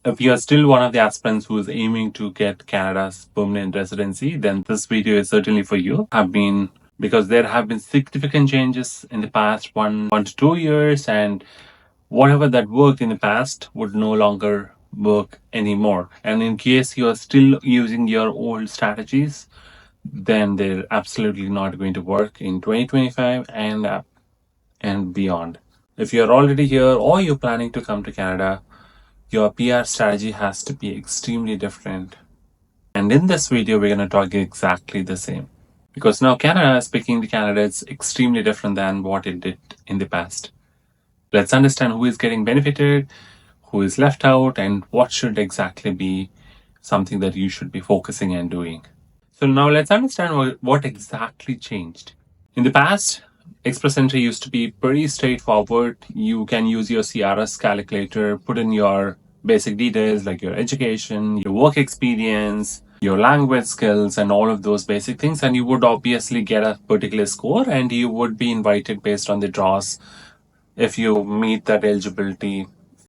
If you are still one of the aspirants who is aiming to get Canada's permanent residency, then this video is certainly for you. Because there have been significant changes in the past 1 to 2 years, and whatever that worked in the past would no longer work anymore. And in case you are still using your old strategies, then they're absolutely not going to work in 2025 and beyond. If you're already here or you're planning to come to Canada, your PR strategy has to be extremely different. And in this video, we're going to talk exactly the same. Because now Canada, speaking to Canada, it's extremely different than what it did in the past. Let's understand who is getting benefited, who is left out, and what should exactly be something that you should be focusing and doing. So now let's understand what exactly changed. In the past, Express Entry used to be pretty straightforward. You can use your CRS calculator, put in your basic details like your education, your work experience, your language skills, and all of those basic things, and you would obviously get a particular score, and you would be invited based on the draws if you meet that eligibility,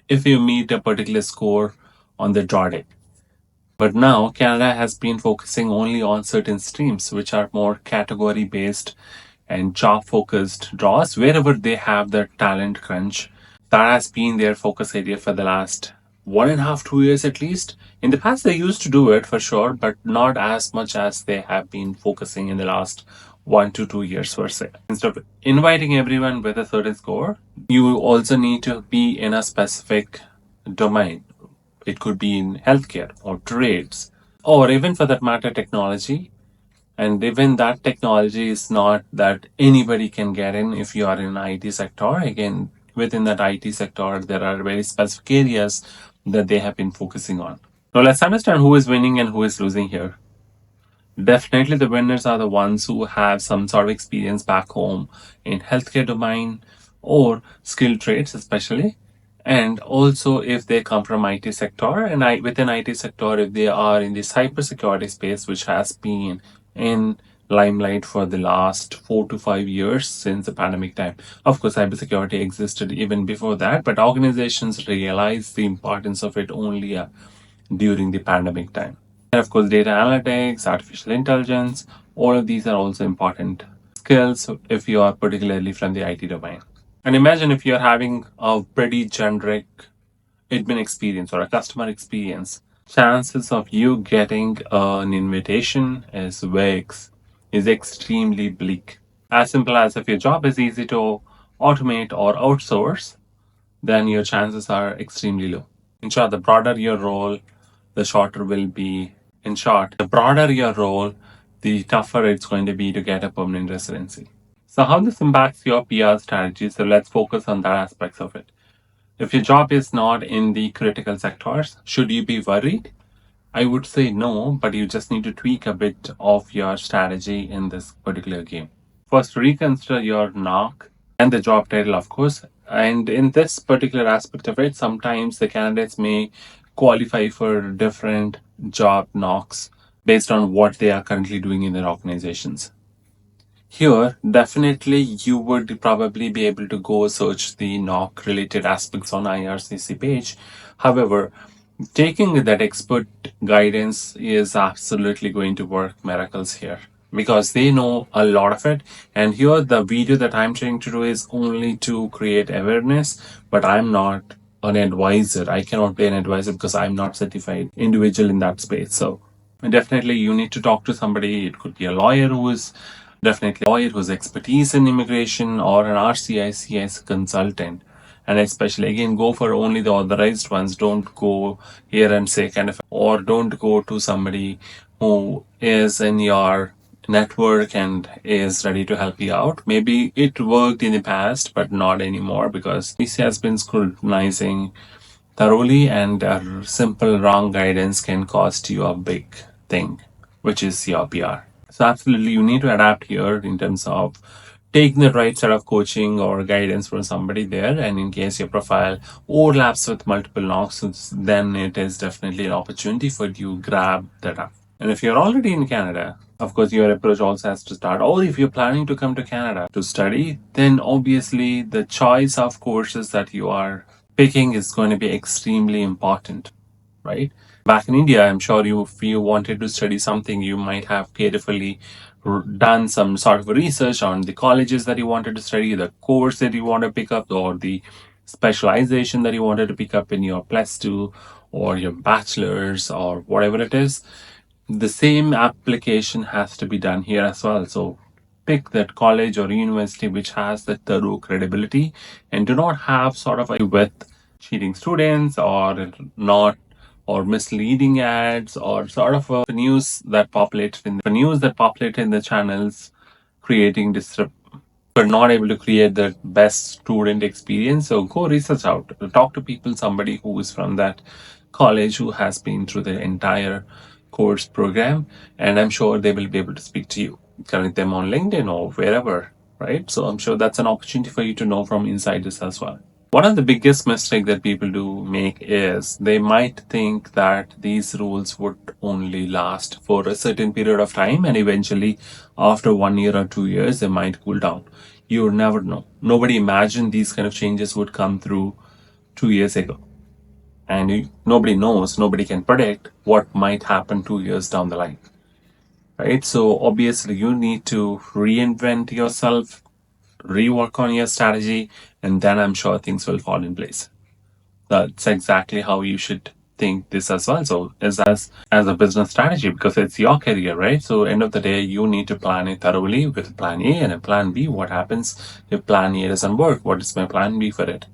if you meet a particular score on the draw day. But now Canada has been focusing only on certain streams, which are more category based and job focused draws wherever they have the talent crunch. That has been their focus area for the last 1.5 to 2 years at least. In the past, they used to do it for sure, but not as much as they have been focusing in the last 1 to 2 years per se. Instead of inviting everyone with a certain score, you also need to be in a specific domain. It could be in healthcare or trades, or even for that matter, technology. And even that technology is not that anybody can get in if you are in IT sector. Again, within that IT sector, there are very specific areas that they have been focusing on. Now let's understand who is winning and who is losing here. Definitely the winners are the ones who have some sort of experience back home in healthcare domain or skilled trades especially. And also if they come from IT sector, and within IT sector, if they are in the cybersecurity space, which has been in limelight for the last 4 to 5 years since the pandemic time. Of course, cybersecurity existed even before that, but organizations realized the importance of it only during the pandemic time. And of course, data analytics, artificial intelligence, all of these are also important skills if you are particularly from the IT domain. And imagine if you're having a pretty generic admin experience or a customer experience, chances of you getting an invitation is extremely bleak. As simple as if your job is easy to automate or outsource, then your chances are extremely low. In short, the broader your role, the shorter will be. In short, the broader your role, the tougher it's going to be to get a permanent residency. So how this impacts your PR strategy? So let's focus on that aspects of it. If your job is not in the critical sectors, should you be worried? I would say no, but you just need to tweak a bit of your strategy in this particular game. First, reconsider your knock and the job title, of course. And in this particular aspect of it, sometimes the candidates may qualify for different job knocks based on what they are currently doing in their organizations. Here, definitely you would probably be able to go search the knock related aspects on IRCC page. However, taking that expert guidance is absolutely going to work miracles here because they know a lot of it. And here, the video that I'm trying to do is only to create awareness, but I'm not an advisor. I cannot be an advisor because I'm not certified individual in that space. So definitely you need to talk to somebody. It could be a lawyer who's expertise in immigration or an RCICS consultant. And especially again, go for only the authorized ones. Don't go here and say or don't go to somebody who is in your network and is ready to help you out. Maybe it worked in the past, but not anymore because this has been scrutinizing thoroughly, and a simple wrong guidance can cost you a big thing, which is your PR. So absolutely, you need to adapt here in terms of taking the right set of coaching or guidance from somebody there. And in case your profile overlaps with multiple knocks, then it is definitely an opportunity for you to grab that up. And if you're already in Canada, of course, your approach also has to start. Or if you're planning to come to Canada to study, then obviously the choice of courses that you are picking is going to be extremely important. right? Back in India, I'm sure if you wanted to study something, you might have carefully done some sort of research on the colleges that you wanted to study, the course that you want to pick up, or the specialization that you wanted to pick up in your plus two or your bachelor's or whatever it is. The same application has to be done here as well. So pick that college or university which has the thorough credibility and do not have sort of a with cheating students or not or misleading ads or sort of a news that populate in the channels creating disrupt are not able to create the best student experience. So go research out, talk to people, somebody who is from that college who has been through the entire course program, and I'm sure they will be able to speak to you. Connect them on LinkedIn or wherever, right? So I'm sure that's an opportunity for you to know from insiders as well. One of the biggest mistake that people do make is they might think that these rules would only last for a certain period of time and eventually after 1 year or 2 years they might cool down. You never know. Nobody imagined these kind of changes would come through 2 years ago. And nobody knows, nobody can predict what might happen 2 years down the line. Right? So obviously you need to reinvent yourself, rework on your strategy, and then I'm sure things will fall in place. That's exactly how you should think this as well. So as a business strategy, because it's your career, right? So end of the day, you need to plan it thoroughly with plan A and a plan B. What happens if plan A doesn't work? What is my plan B for it?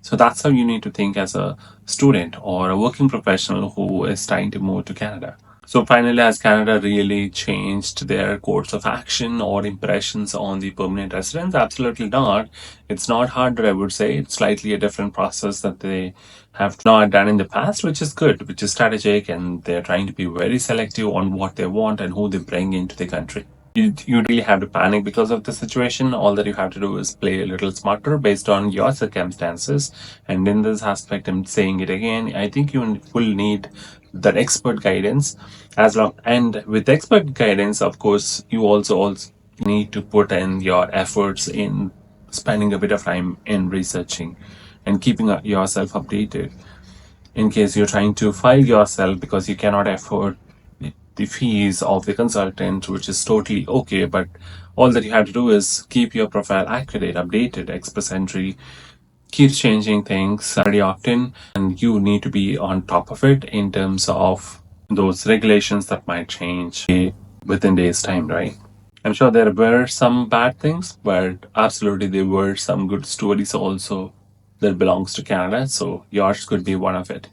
So that's how you need to think as a student or a working professional who is trying to move to Canada. So finally, has Canada really changed their course of action or impressions on the permanent residents? Absolutely not. It's not harder, I would say. It's slightly a different process that they have not done in the past, which is good, which is strategic, and they're trying to be very selective on what they want and who they bring into the country. You really have to panic because of the situation. All that you have to do is play a little smarter based on your circumstances. And in this aspect, I'm saying it again, I think you will need that expert guidance as long, and with expert guidance, of course, you also need to put in your efforts in spending a bit of time in researching and keeping yourself updated in case you're trying to file yourself because you cannot afford the fees of the consultant, which is totally okay. But all that you have to do is keep your profile accurate, updated. Express Entry keeps changing things very often, and you need to be on top of it in terms of those regulations that might change within days' time, right? I'm sure there were some bad things, but absolutely there were some good stories also that belongs to Canada. So yours could be one of it.